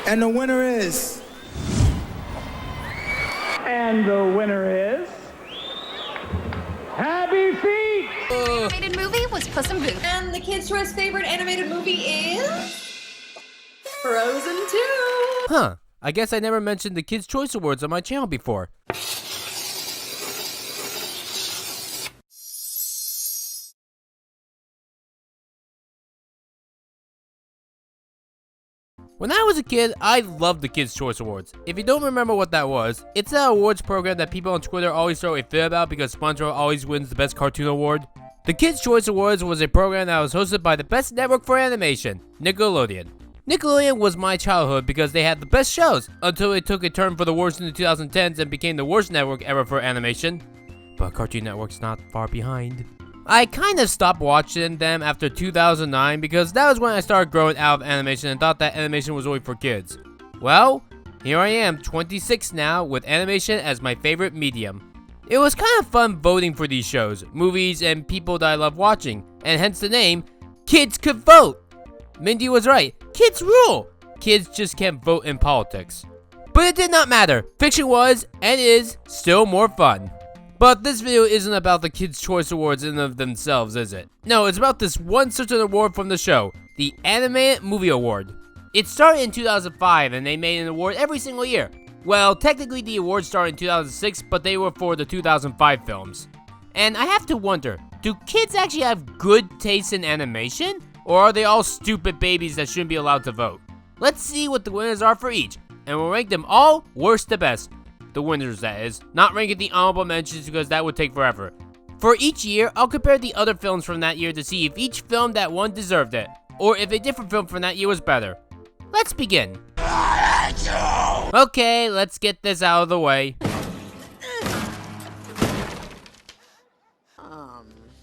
And the winner is... And the winner is... Happy Feet! Animated movie was Puss in Boots. And the Kids' Choice favorite animated movie is... Frozen 2! Huh. I guess I never mentioned the Kids' Choice Awards on my channel before. When I was a kid, I loved the Kids' Choice Awards. If you don't remember what that was, it's that awards program that people on Twitter always throw a fit about because SpongeBob always wins the Best Cartoon Award. The Kids' Choice Awards was a program that was hosted by the best network for animation, Nickelodeon. Nickelodeon was my childhood because they had the best shows, until it took a turn for the worst in the 2010s and became the worst network ever for animation. But Cartoon Network's not far behind. I kind of stopped watching them after 2009 because that was when I started growing out of animation and thought that animation was only for kids. Well, here I am, 26 now, with animation as my favorite medium. It was kind of fun voting for these shows, movies, and people that I love watching, and hence the name, Kids Could Vote. Mindy was right, kids rule! Kids just can't vote in politics. But it did not matter, fiction was, and is, still more fun. But this video isn't about the Kids' Choice Awards in and of themselves, is it? No, it's about this one certain award from the show, the Animated Movie Award. It started in 2005 and they made an award every single year. Well, technically the award started in 2006, but they were for the 2005 films. And I have to wonder, do kids actually have good taste in animation? Or are they all stupid babies that shouldn't be allowed to vote? Let's see what the winners are for each, and we'll rank them all worst to best. The winners, that is. Not ranking the honorable mentions because that would take forever. For each year, I'll compare the other films from that year to see if each film that won deserved it, or if a different film from that year was better. Let's begin. Okay, let's get this out of the way.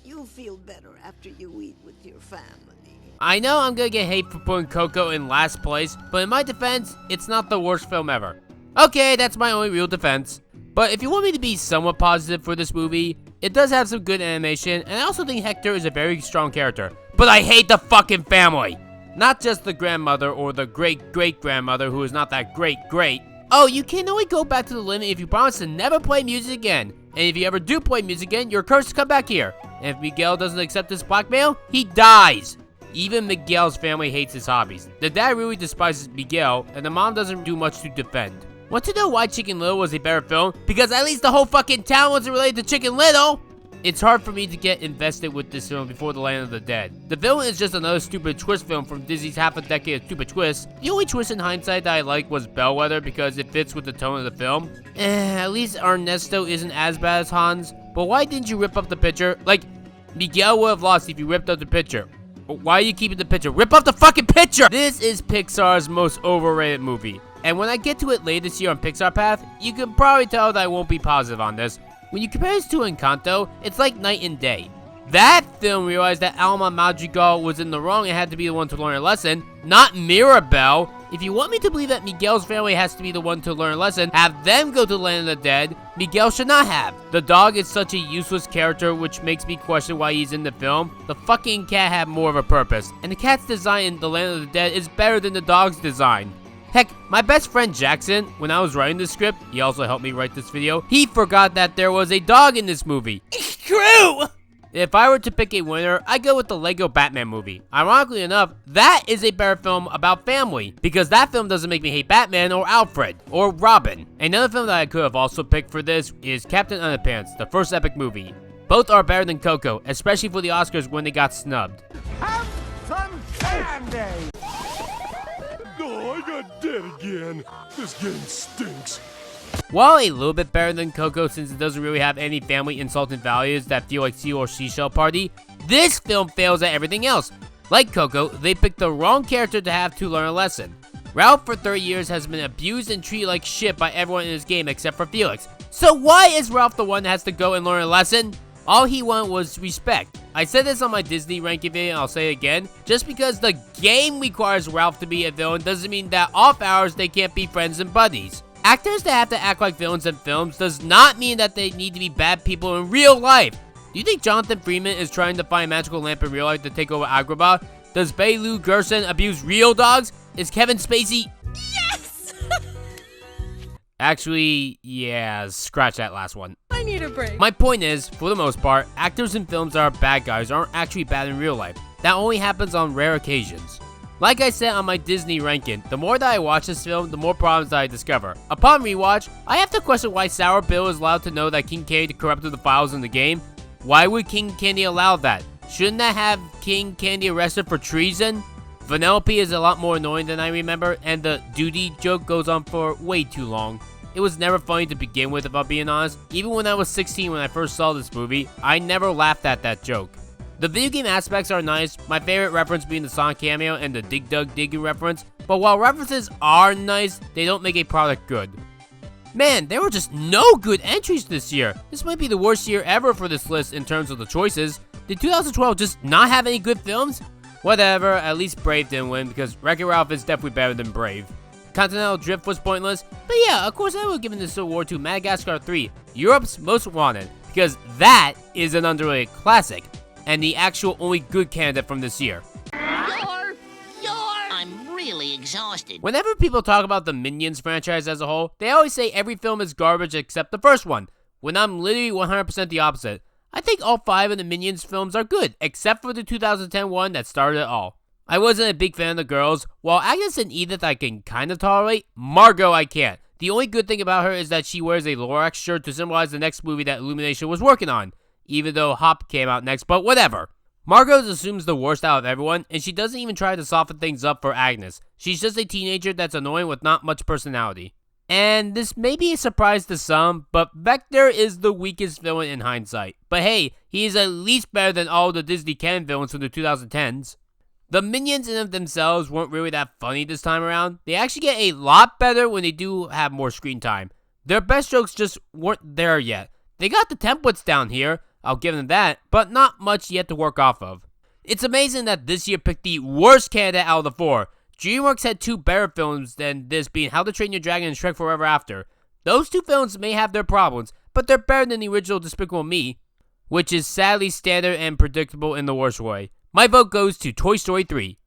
You'll feel better after you eat with your family. I know I'm gonna get hate for putting Coco in last place, but in my defense, it's not the worst film ever. Okay, that's my only real defense. But if you want me to be somewhat positive for this movie, it does have some good animation, and I also think Hector is a very strong character. But I hate the fucking family! Not just the grandmother or the great-great-grandmother who is not that great. Oh, you can only go back to the limit if you promise to never play music again. And if you ever do play music again, you're cursed to come back here. And if Miguel doesn't accept this blackmail, he dies! Even Miguel's family hates his hobbies. The dad really despises Miguel, and the mom doesn't do much to defend. Want to know why Chicken Little was a better film? Because at least the whole fucking town wasn't related to Chicken Little! It's hard for me to get invested with this film before The Land of the Dead. The film is just another stupid twist film from Disney's half a decade of stupid twists. The only twist in hindsight that I liked was Bellwether because it fits with the tone of the film. At least Ernesto isn't as bad as Hans. But why didn't you rip up the picture? Like, Miguel would have lost if you ripped up the picture. Why are you keeping the picture? Rip up the fucking picture! This is Pixar's most overrated movie. And when I get to it later this year on Pixar Path, you can probably tell that I won't be positive on this. When you compare this to Encanto, it's like night and day. That film realized that Alma Madrigal was in the wrong and had to be the one to learn a lesson, not Mirabel. If you want me to believe that Miguel's family has to be the one to learn a lesson, have them go to the Land of the Dead, Miguel should not have. The dog is such a useless character, which makes me question why he's in the film. The fucking cat had more of a purpose, and the cat's design in the Land of the Dead is better than the dog's design. Heck, my best friend Jackson, when I was writing this script, he also helped me write this video, he forgot that there was a dog in this movie. It's true! If I were to pick a winner, I'd go with the Lego Batman movie. Ironically enough, that is a better film about family, because that film doesn't make me hate Batman or Alfred or Robin. Another film that I could have also picked for this is Captain Underpants, the first epic movie. Both are better than Coco, especially for the Oscars when they got snubbed. Have some candy! Oh, I got dead again. This game stinks. While a little bit better than Coco since it doesn't really have any family insulting values that feel like Seal or Seashell Party, this film fails at everything else. Like Coco, they picked the wrong character to have to learn a lesson. Ralph for 30 years has been abused and treated like shit by everyone in his game except for Felix. So why is Ralph the one that has to go and learn a lesson? All he wanted was respect. I said this on my Disney ranking video and I'll say it again. Just because the game requires Ralph to be a villain doesn't mean that off hours they can't be friends and buddies. Actors that have to act like villains in films does not mean that they need to be bad people in real life. Do you think Jonathan Freeman is trying to find a magical lamp in real life to take over Agrabah? Does Bela Gerson abuse real dogs? Is Kevin Spacey... Yes! Actually, yeah, scratch that last one. I need a break. My point is, for the most part, actors in films that are bad guys aren't actually bad in real life. That only happens on rare occasions. Like I said on my Disney ranking, the more that I watch this film, the more problems that I discover. Upon rewatch, I have to question why Sour Bill is allowed to know that King Candy corrupted the files in the game. Why would King Candy allow that? Shouldn't that have King Candy arrested for treason? Vanellope is a lot more annoying than I remember, and the duty joke goes on for way too long. It was never funny to begin with, if I'm being honest. Even when I was 16 when I first saw this movie, I never laughed at that joke. The video game aspects are nice, my favorite reference being the Sonic cameo and the Dig Dug Digging reference, but while references are nice, they don't make a product good. Man, there were just no good entries this year. This might be the worst year ever for this list in terms of the choices. Did 2012 just not have any good films? Whatever, at least Brave didn't win because Wreck-It Ralph is definitely better than Brave. Continental Drift was pointless, but yeah, of course I would have given this award to Madagascar 3, Europe's Most Wanted, because that is an underrated classic, and the actual only good candidate from this year. I'm really exhausted. Whenever people talk about the Minions franchise as a whole, they always say every film is garbage except the first one, when I'm literally 100% the opposite. I think all 5 of the Minions films are good, except for the 2010 one that started it all. I wasn't a big fan of the girls. While Agnes and Edith I can kind of tolerate, Margot I can't. The only good thing about her is that she wears a Lorax shirt to symbolize the next movie that Illumination was working on, even though Hop came out next, but whatever. Margot assumes the worst out of everyone, and she doesn't even try to soften things up for Agnes. She's just a teenager that's annoying with not much personality. And this may be a surprise to some, but Vector is the weakest villain in hindsight. But hey, he is at least better than all the Disney canon villains from the 2010s. The Minions in of themselves weren't really that funny this time around. They actually get a lot better when they do have more screen time. Their best jokes just weren't there yet. They got the templates down here, I'll give them that, but not much yet to work off of. It's amazing that this year picked the worst candidate out of the 4. DreamWorks had 2 better films than this, being How to Train Your Dragon and Shrek Forever After. Those 2 films may have their problems, but they're better than the original Despicable Me, which is sadly standard and predictable in the worst way. My vote goes to Toy Story 3,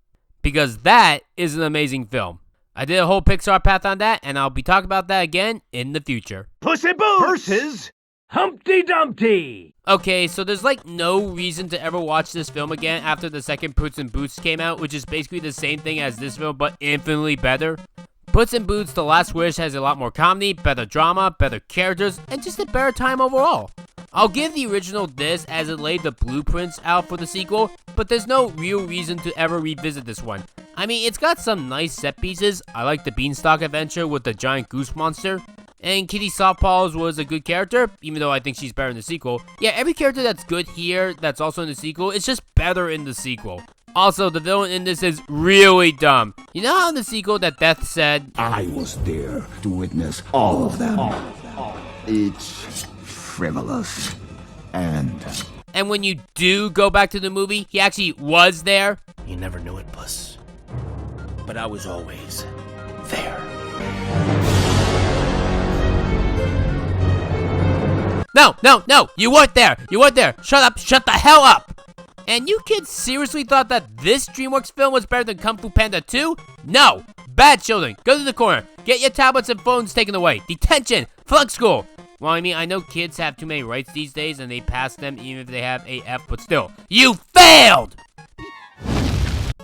because that is an amazing film. I did a whole Pixar path on that, and I'll be talking about that again in the future. Puss in Boots versus Humpty Dumpty. Okay, so there's like no reason to ever watch this film again after the second Puss in Boots came out, which is basically the same thing as this film, but infinitely better. Puss in Boots The Last Wish has a lot more comedy, better drama, better characters, and just a better time overall. I'll give the original this as it laid the blueprints out for the sequel, but there's no real reason to ever revisit this one. I mean, it's got some nice set pieces. I like the Beanstalk adventure with the giant goose monster. And Kitty Softpaws was a good character, even though I think she's better in the sequel. Yeah, every character that's good here, that's also in the sequel, is just better in the sequel. Also, the villain in this is really dumb. You know how in the sequel that Death said, I was there to witness all of them. It's frivolous and when you do go back to the movie, he actually was there. You never knew it, Puss. But I was always there. No, you weren't there. Shut up, shut the hell up. And you kids seriously thought that this DreamWorks film was better than Kung Fu Panda 2? No. Bad children, go to the corner. Get your tablets and phones taken away. Detention, flunk school. Well, I mean, I know kids have too many rights these days and they pass them even if they have a F, but still, you failed!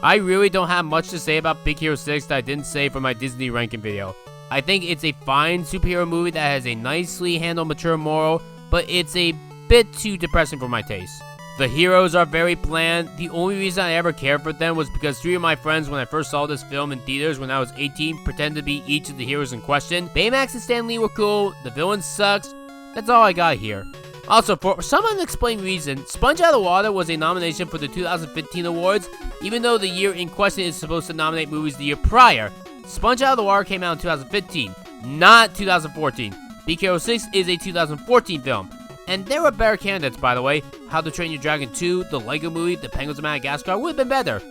I really don't have much to say about Big Hero 6 that I didn't say for my Disney ranking video. I think it's a fine superhero movie that has a nicely handled mature moral, but it's a bit too depressing for my taste. The heroes are very bland. The only reason I ever cared for them was because 3 of my friends, when I first saw this film in theaters when I was 18, pretended to be each of the heroes in question. Baymax and Stan Lee were cool. The villain sucks. That's all I got here. Also, for some unexplained reason, Sponge Out of the Water was a nomination for the 2015 awards, even though the year in question is supposed to nominate movies the year prior. Sponge Out of the Water came out in 2015, not 2014. Big Hero 6 is a 2014 film. And there were better candidates, by the way. How to Train Your Dragon 2, the Lego Movie, The Penguins of Madagascar would have been better.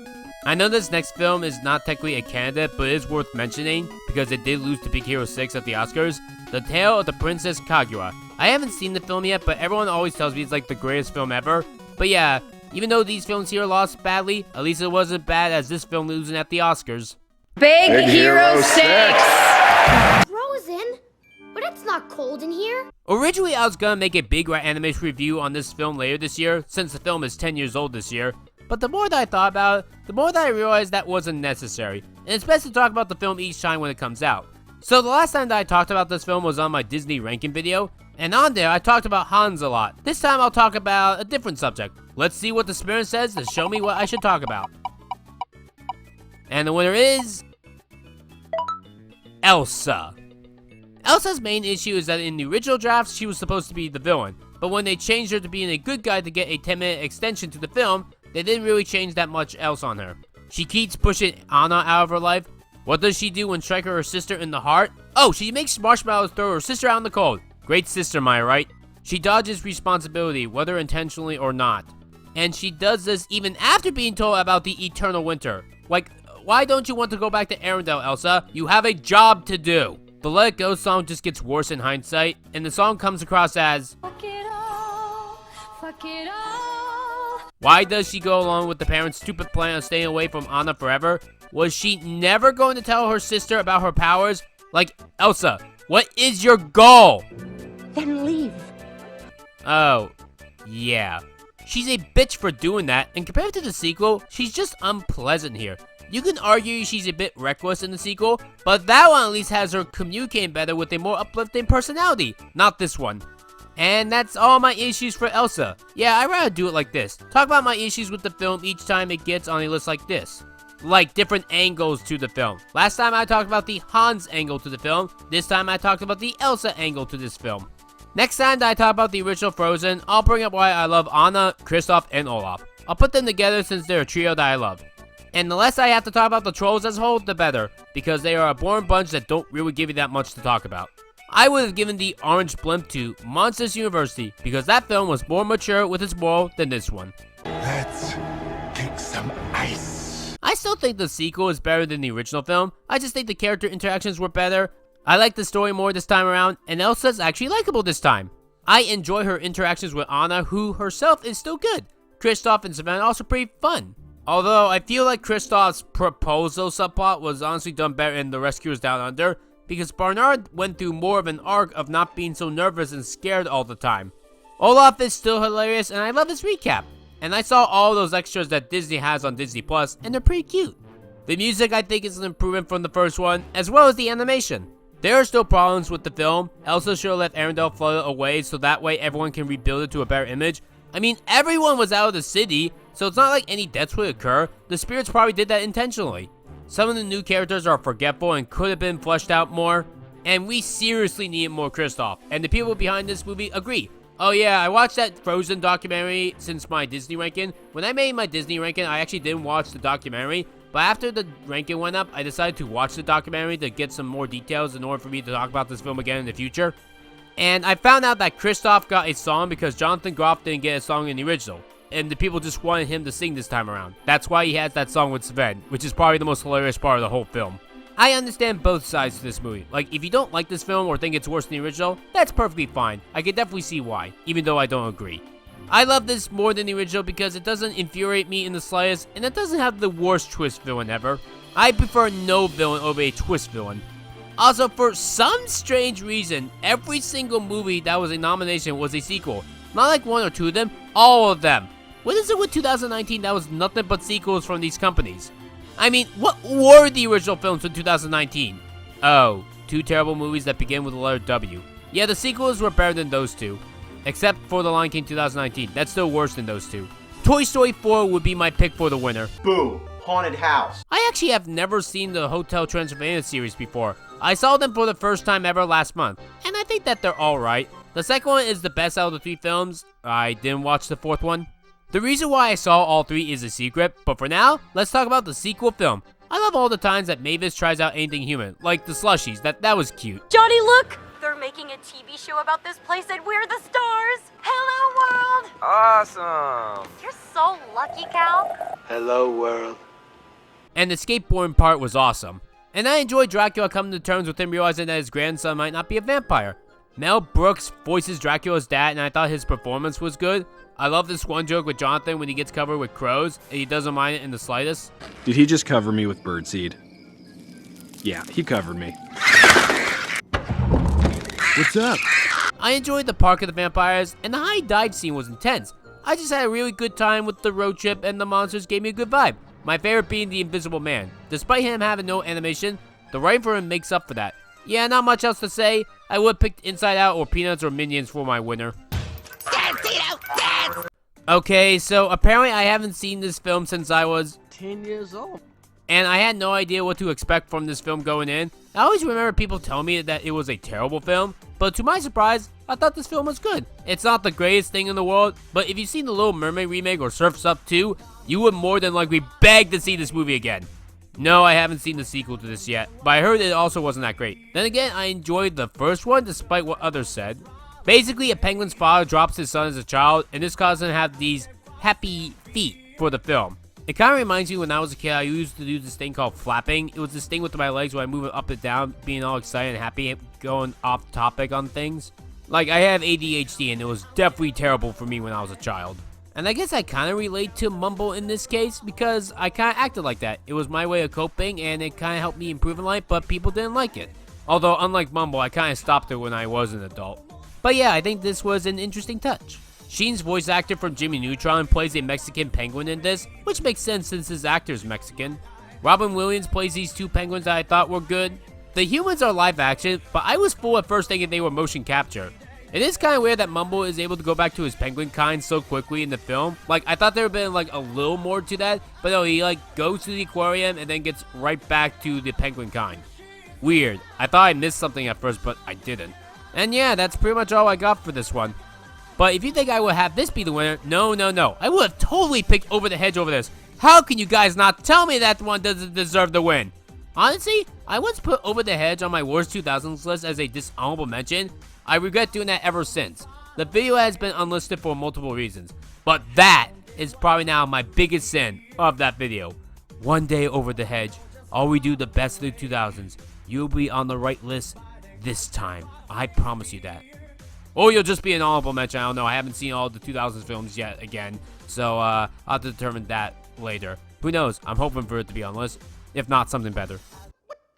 I know this next film is not technically a candidate, but it is worth mentioning because it did lose to Big Hero 6 at the Oscars. The Tale of the Princess Kaguya. I haven't seen the film yet, but everyone always tells me it's like the greatest film ever. But yeah, even though these films here lost badly, at least it wasn't bad as this film losing at the Oscars. Big Hero 6! Frozen? not cold in here. Originally, I was gonna make a big rat animation review on this film later this year, since the film is 10 years old this year. But the more that I thought about it, the more that I realized that wasn't necessary, and it's best to talk about the film each time when it comes out. So the last time that I talked about this film was on my Disney ranking video, and on there I talked about Hans a lot. This time I'll talk about a different subject. Let's see what the spirit says to show me what I should talk about. And the winner is... Elsa. Elsa's main issue is that in the original drafts, she was supposed to be the villain, but when they changed her to being a good guy to get a 10-minute extension to the film, they didn't really change that much else on her. She keeps pushing Anna out of her life. What does she do when striking her sister in the heart? Oh, she makes marshmallows throw her sister out in the cold. Great sister, am I right? She dodges responsibility, whether intentionally or not. And she does this even after being told about the eternal winter. Like, why don't you want to go back to Arendelle, Elsa? You have a job to do. The Let It Go song just gets worse in hindsight, and the song comes across as... Fuck it all, fuck it all. Why does she go along with the parents' stupid plan of staying away from Anna forever? Was she never going to tell her sister about her powers? Like, Elsa, what is your goal? Then leave. Oh, yeah. She's a bitch for doing that, and compared to the sequel, she's just unpleasant here. You can argue she's a bit reckless in the sequel, but that one at least has her communicating better with a more uplifting personality, not this one. And that's all my issues for Elsa. Yeah, I'd rather do it like this. Talk about my issues with the film each time it gets on a list like this. Like different angles to the film. Last time I talked about the Hans angle to the film. This time I talked about the Elsa angle to this film. Next time that I talk about the original Frozen, I'll bring up why I love Anna, Kristoff, and Olaf. I'll put them together since they're a trio that I love. And the less I have to talk about the trolls as a whole, the better, because they are a boring bunch that don't really give you that much to talk about. I would have given the orange blimp to Monsters University, because that film was more mature with its moral than this one. Let's kick some ice. I still think the sequel is better than the original film. I just think the character interactions were better. I like the story more this time around, and Elsa's actually likable this time. I enjoy her interactions with Anna, who herself is still good. Kristoff and Savannah are also pretty fun. Although, I feel like Kristoff's proposal subplot was honestly done better in The Rescuers Down Under, because Barnard went through more of an arc of not being so nervous and scared all the time. Olaf is still hilarious, and I love his recap. And I saw all those extras that Disney has on Disney Plus, and they're pretty cute. The music, I think, is an improvement from the first one, as well as the animation. There are still problems with the film. Elsa should have left Arendelle flooded away so that way everyone can rebuild it to a better image. I mean, everyone was out of the city, so it's not like any deaths would occur. The spirits probably did that intentionally. Some of the new characters are forgetful and could have been fleshed out more. And we seriously needed more Kristoff. And the people behind this movie agree. Oh yeah, I watched that Frozen documentary since my Disney ranking. When I made my Disney ranking, I actually didn't watch the documentary. But after the ranking went up, I decided to watch the documentary to get some more details in order for me to talk about this film again in the future. And I found out that Kristoff got a song because Jonathan Groff didn't get a song in the original. And the people just wanted him to sing this time around. That's why he has that song with Sven, which is probably the most hilarious part of the whole film. I understand both sides to this movie. Like, if you don't like this film or think it's worse than the original, that's perfectly fine. I can definitely see why, even though I don't agree. I love this more than the original because it doesn't infuriate me in the slightest, and it doesn't have the worst twist villain ever. I prefer no villain over a twist villain. Also, for some strange reason, every single movie that was a nomination was a sequel. Not like one or two of them, all of them. What is it with 2019 that was nothing but sequels from these companies? I mean, what were the original films from 2019? Oh, two terrible movies that begin with the letter W. Yeah, the sequels were better than those two. Except for The Lion King 2019. That's still worse than those two. Toy Story 4 would be my pick for the winner. Boom. Haunted house. I actually have never seen the Hotel Transylvania series before. I saw them for the first time ever last month, and I think that they're alright. The second one is the best out of the three films. I didn't watch the fourth one. The reason why I saw all three is a secret, but for now, let's talk about the sequel film. I love all the times that Mavis tries out anything human, like the slushies. That was cute. Johnny, look! They're making a TV show about this place and we're the stars! Hello, world! Awesome! You're so lucky, Cal. Hello, world. And the skateboarding part was awesome. And I enjoyed Dracula coming to terms with him realizing that his grandson might not be a vampire. Mel Brooks voices Dracula's dad, and I thought his performance was good. I love this one joke with Jonathan when he gets covered with crows, and he doesn't mind it in the slightest. Did he just cover me with birdseed? Yeah, he covered me. What's up? I enjoyed the Park of the Vampires, and the high dive scene was intense. I just had a really good time with the road trip, and the monsters gave me a good vibe. My favorite being the Invisible Man. Despite him having no animation, the writing for him makes up for that. Yeah, not much else to say. I would have picked Inside Out or Peanuts or Minions for my winner. Okay, so apparently I haven't seen this film since I was 10 years old. and I had no idea what to expect from this film going in. I always remember people telling me that it was a terrible film, but to my surprise, I thought this film was good. It's not the greatest thing in the world, but if you've seen the Little Mermaid remake or Surf's Up 2, you would more than likely beg to see this movie again. No, I haven't seen the sequel to this yet, but I heard it also wasn't that great. Then again, I enjoyed the first one despite what others said. Basically, a penguin's father drops his son as a child, and this causes him to have these happy feet for the film. It kind of reminds me when I was a kid, I used to do this thing called flapping. It was this thing with my legs where I move it up and down, being all excited and happy, going off topic on things. Like, I have ADHD, and it was definitely terrible for me when I was a child. And I guess I kind of relate to Mumble in this case, because I kind of acted like that. It was my way of coping, and it kind of helped me improve in life, but people didn't like it. Although, unlike Mumble, I kind of stopped it when I was an adult. But yeah, I think this was an interesting touch. Sheen's voice actor from Jimmy Neutron plays a Mexican penguin in this, which makes sense since his actor's Mexican. Robin Williams plays these two penguins that I thought were good. The humans are live action, but I was fooled at first thinking they were motion capture. It is kind of weird that Mumble is able to go back to his penguin kind so quickly in the film. Like, I thought there would have been like a little more to that, but no, he like goes to the aquarium and then gets right back to the penguin kind. Weird. I thought I missed something at first, but I didn't. And yeah, that's pretty much all I got for this one. But if you think I would have this be the winner, no. I would have totally picked Over the Hedge over this. How can you guys not tell me that one doesn't deserve the win? Honestly, I once put Over the Hedge on my Worst 2000s list as a dishonorable mention. I regret doing that ever since. The video has been unlisted for multiple reasons. But that is probably now my biggest sin of that video. One day Over the Hedge, I'll redo the best of the 2000s. You'll be on the right list this time. I promise you that. Or you'll just be an honorable mention. I don't know. I haven't seen all the 2000s films yet again. So I'll have to determine that later. Who knows? I'm hoping for it to be on the list. If not, something better.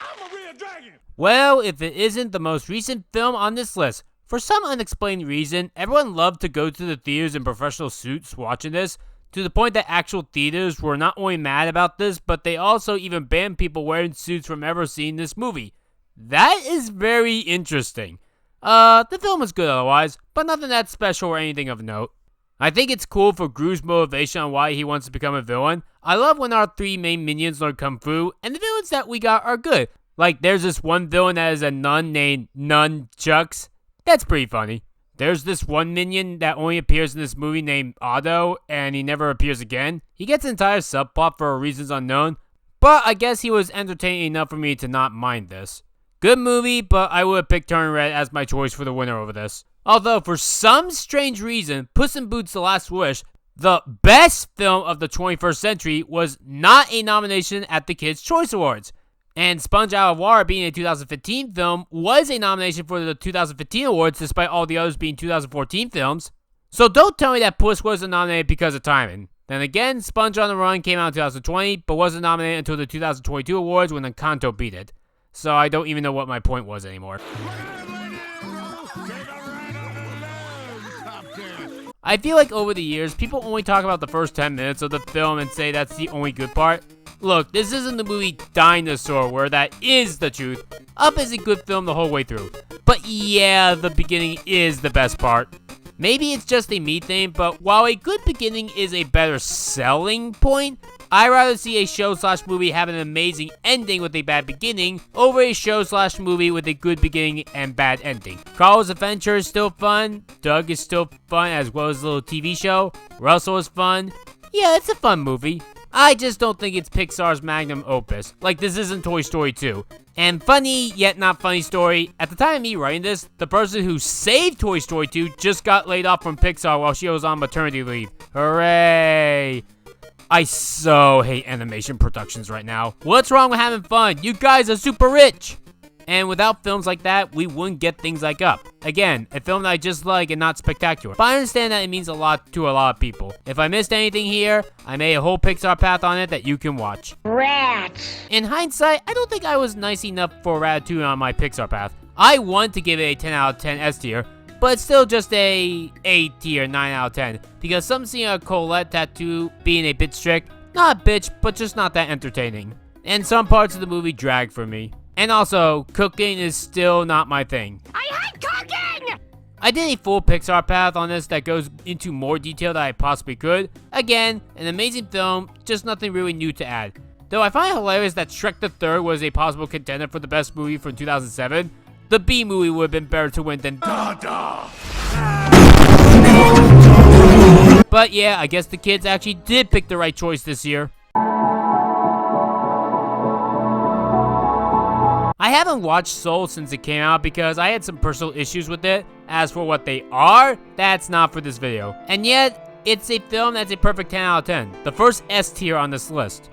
I'm a real dragon. Well, if it isn't the most recent film on this list, for some unexplained reason, everyone loved to go to the theaters in professional suits watching this, to the point that actual theaters were not only mad about this, but they also even banned people wearing suits from ever seeing this movie. That is very interesting. The film was good otherwise, but nothing that special or anything of note. I think it's cool for Gru's motivation on why he wants to become a villain. I love when our three main minions learn Kung Fu, and the villains that we got are good. Like, there's this one villain that is a nun named Nunchucks. That's pretty funny. There's this one minion that only appears in this movie named Otto, and he never appears again. He gets an entire subplot for reasons unknown, but I guess he was entertaining enough for me to not mind this. Good movie, but I would have picked Turning Red as my choice for the winner over this. Although, for some strange reason, Puss in Boots: The Last Wish, the best film of the 21st century, was not a nomination at the Kids' Choice Awards. And Sponge Out of Water, being a 2015 film, was a nomination for the 2015 awards, despite all the others being 2014 films. So don't tell me that Puss wasn't nominated because of timing. Then again, Sponge on the Run came out in 2020, but wasn't nominated until the 2022 awards when Encanto beat it. So I don't even know what my point was anymore. I feel like over the years, people only talk about the first 10 minutes of the film and say that's the only good part. Look, this isn't the movie Dinosaur where that is the truth. Up is a good film the whole way through. But yeah, the beginning is the best part. Maybe it's just a me thing, but while a good beginning is a better selling point, I'd rather see a show/movie have an amazing ending with a bad beginning over a show/movie with a good beginning and bad ending. Carl's Adventure is still fun, Doug is still fun as well as a little TV show, Russell is fun. Yeah, it's a fun movie. I just don't think it's Pixar's magnum opus. Like, this isn't Toy Story 2. And funny, yet not funny story, at the time of me writing this, the person who saved Toy Story 2 just got laid off from Pixar while she was on maternity leave. Hooray! I so hate animation productions right now. What's wrong with having fun? You guys are super rich! And without films like that, we wouldn't get things like Up. Again, a film that I just like and not spectacular. But I understand that it means a lot to a lot of people. If I missed anything here, I made a whole Pixar path on it that you can watch. Rats! In hindsight, I don't think I was nice enough for Ratatouille on my Pixar path. I want to give it a 10 out of 10 S tier, but it's still just a 8 tier, 9 out of 10, because some seeing a Colette tattoo being a bit strict, not a bitch, but just not that entertaining. And some parts of the movie drag for me. And also, cooking is still not my thing. I hate cooking! I did a full Pixar path on this that goes into more detail than I possibly could. Again, an amazing film, just nothing really new to add. Though I find it hilarious that Shrek the Third was a possible contender for the best movie from 2007, the B movie would have been better to win than Dada. But yeah, I guess the kids actually did pick the right choice this year. I haven't watched Soul since it came out because I had some personal issues with it. As for what they are, that's not for this video. And yet, it's a film that's a perfect 10 out of 10. The first S tier on this list.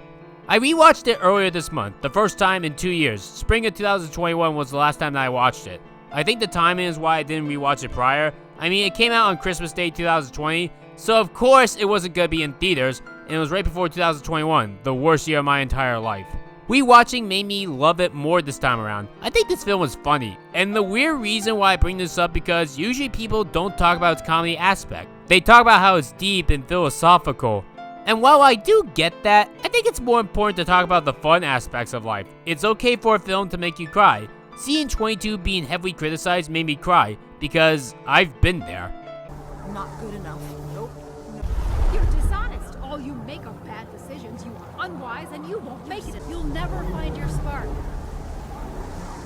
I rewatched it earlier this month, the first time in 2 years. Spring of 2021 was the last time that I watched it. I think the timing is why I didn't rewatch it prior. I mean, it came out on Christmas Day 2020, so of course it wasn't gonna be in theaters, and it was right before 2021, the worst year of my entire life. Rewatching made me love it more this time around. I think this film was funny, and the weird reason why I bring this up because usually people don't talk about its comedy aspect. They talk about how it's deep and philosophical. And while I do get that, I think it's more important to talk about the fun aspects of life. It's okay for a film to make you cry. Seeing 22 being heavily criticized made me cry, because I've been there. Not good enough. Nope. You're dishonest. All you make are bad decisions. You are unwise and you won't make it. You'll never find your spark.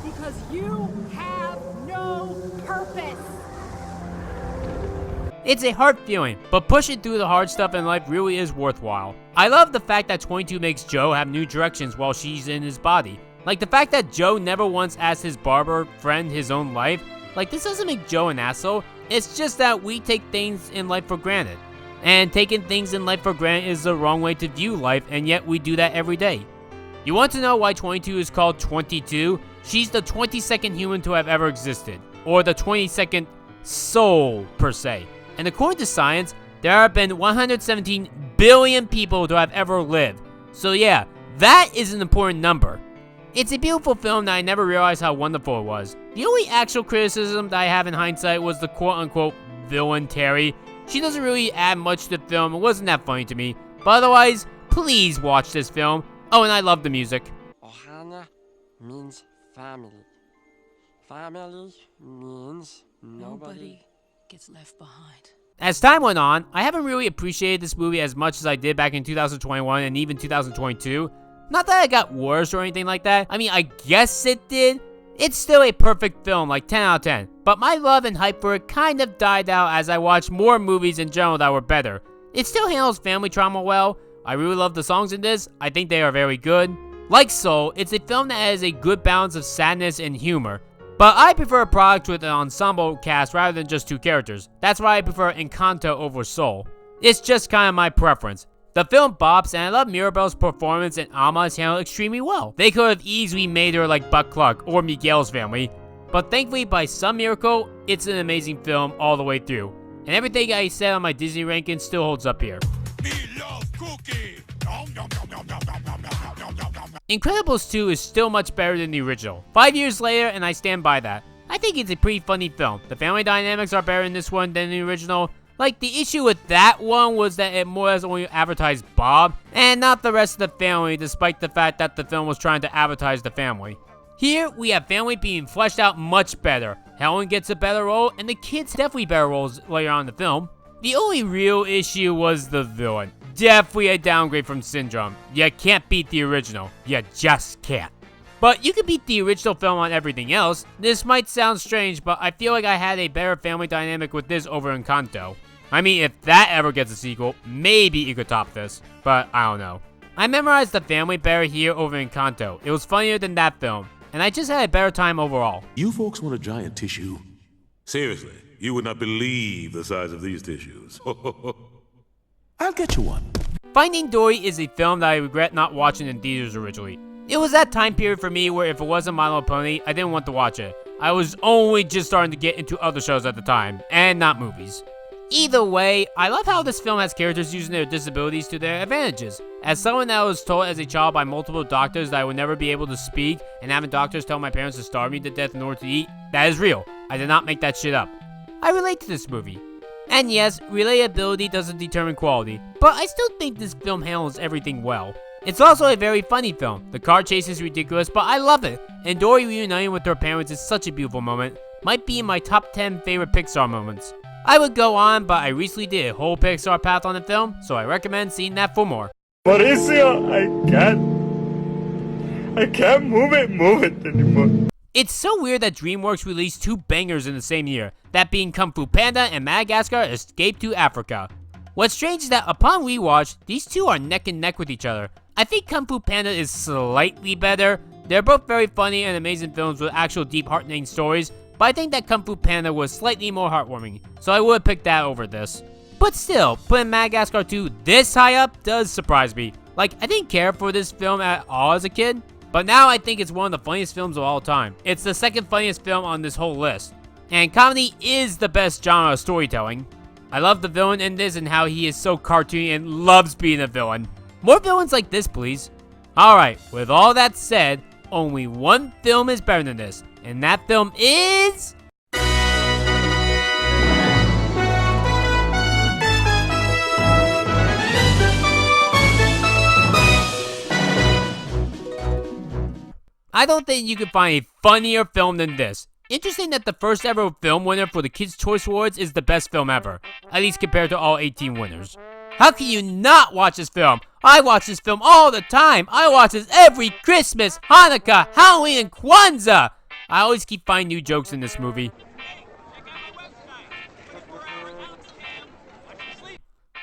Because you have no purpose. It's a hard feeling, but pushing through the hard stuff in life really is worthwhile. I love the fact that 22 makes Joe have new directions while she's in his body. Like the fact that Joe never once asked his barber friend his own life. Like this doesn't make Joe an asshole, it's just that we take things in life for granted. And taking things in life for granted is the wrong way to view life, and yet we do that every day. You want to know why 22 is called 22? She's the 22nd human to have ever existed, or the 22nd soul per se. And according to science, there have been 117 billion people to have ever lived. So yeah, that is an important number. It's a beautiful film that I never realized how wonderful it was. The only actual criticism that I have in hindsight was the quote-unquote villain Terry. She doesn't really add much to the film, it wasn't that funny to me. But otherwise, please watch this film. Oh, and I love the music. Ohana means family. Family means nobody gets left behind. As time went on, I haven't really appreciated this movie as much as I did back in 2021 and even 2022. Not that it got worse or anything like that. I mean, I guess it did. It's still a perfect film, like 10 out of 10. But my love and hype for it kind of died out as I watched more movies in general that were better. It still handles family trauma well. I really love the songs in this. I think they are very good. Like Soul, it's a film that has a good balance of sadness and humor. But I prefer a product with an ensemble cast rather than just two characters. That's why I prefer Encanto over Soul. It's just kind of my preference. The film bops, and I love Mirabel's performance, and Alma is handled extremely well. They could have easily made her like Buck Cluck or Miguel's family, but thankfully by some miracle, it's an amazing film all the way through. And everything I said on my Disney ranking still holds up here. Incredibles 2 is still much better than the original. 5 years later, and I stand by that. I think it's a pretty funny film. The family dynamics are better in this one than the original. Like, the issue with that one was that it more or less only advertised Bob, and not the rest of the family, despite the fact that the film was trying to advertise the family. Here, we have family being fleshed out much better. Helen gets a better role, and the kids definitely better roles later on in the film. The only real issue was the villain. Definitely a downgrade from Syndrome. You can't beat the original. You just can't. But you can beat the original film on everything else. This might sound strange, but I feel like I had a better family dynamic with this over Encanto. I mean, if that ever gets a sequel, maybe it could top this, but I don't know. I memorized the family better here over Encanto. It was funnier than that film, and I just had a better time overall. You folks want a giant tissue? Seriously, you would not believe the size of these tissues. I'll get you one. Finding Dory is a film that I regret not watching in theaters originally. It was that time period for me where if it wasn't My Little Pony, I didn't want to watch it. I was only just starting to get into other shows at the time, and not movies. Either way, I love how this film has characters using their disabilities to their advantages. As someone that was told as a child by multiple doctors that I would never be able to speak, and having doctors tell my parents to starve me to death in order to eat, that is real. I did not make that shit up. I relate to this movie. And yes, relatability doesn't determine quality, but I still think this film handles everything well. It's also a very funny film. The car chase is ridiculous, but I love it. And Dory reuniting with her parents is such a beautiful moment. Might be in my top 10 favorite Pixar moments. I would go on, but I recently did a whole Pixar path on the film, so I recommend seeing that for more. Mauricio, I can't move it anymore. It's so weird that DreamWorks released 2 bangers in the same year, that being Kung Fu Panda and Madagascar Escape to Africa. What's strange is that upon rewatch, these two are neck and neck with each other. I think Kung Fu Panda is slightly better. They're both very funny and amazing films with actual deep heartening stories, but I think that Kung Fu Panda was slightly more heartwarming, so I would pick that over this. But still, putting Madagascar 2 this high up does surprise me. Like, I didn't care for this film at all as a kid, but now I think it's one of the funniest films of all time. It's the second funniest film on this whole list. And comedy is the best genre of storytelling. I love the villain in this and how he is so cartoony and loves being a villain. More villains like this, please. Alright, with all that said, only one film is better than this, and that film is... I don't think you can find a funnier film than this. Interesting that the first ever film winner for the Kids' Choice Awards is the best film ever, at least compared to all 18 winners. How can you not watch this film? I watch this film all the time. I watch this every Christmas, Hanukkah, Halloween, and Kwanzaa. I always keep finding new jokes in this movie.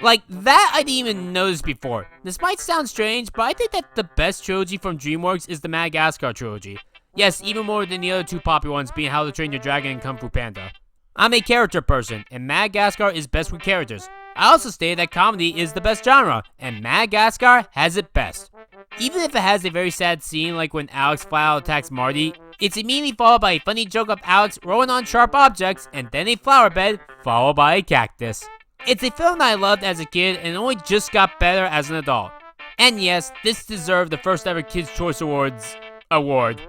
Like, that I didn't even notice before. This might sound strange, but I think that the best trilogy from DreamWorks is the Madagascar trilogy. Yes, even more than the other 2 popular ones being How to Train Your Dragon and Kung Fu Panda. I'm a character person, and Madagascar is best with characters. I also stated that comedy is the best genre, and Madagascar has it best. Even if it has a very sad scene like when Alex flat out attacks Marty, it's immediately followed by a funny joke of Alex rolling on sharp objects, and then a flower bed, followed by a cactus. It's a film that I loved as a kid and only just got better as an adult. And yes, this deserved the first ever Kids' Choice Awards award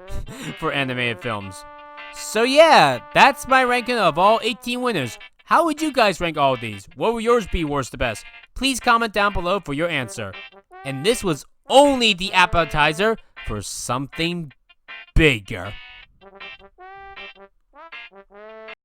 for animated films. So yeah, that's my ranking of all 18 winners. How would you guys rank all of these? What would yours be worst to best? Please comment down below for your answer. And this was only the appetizer for something bigger.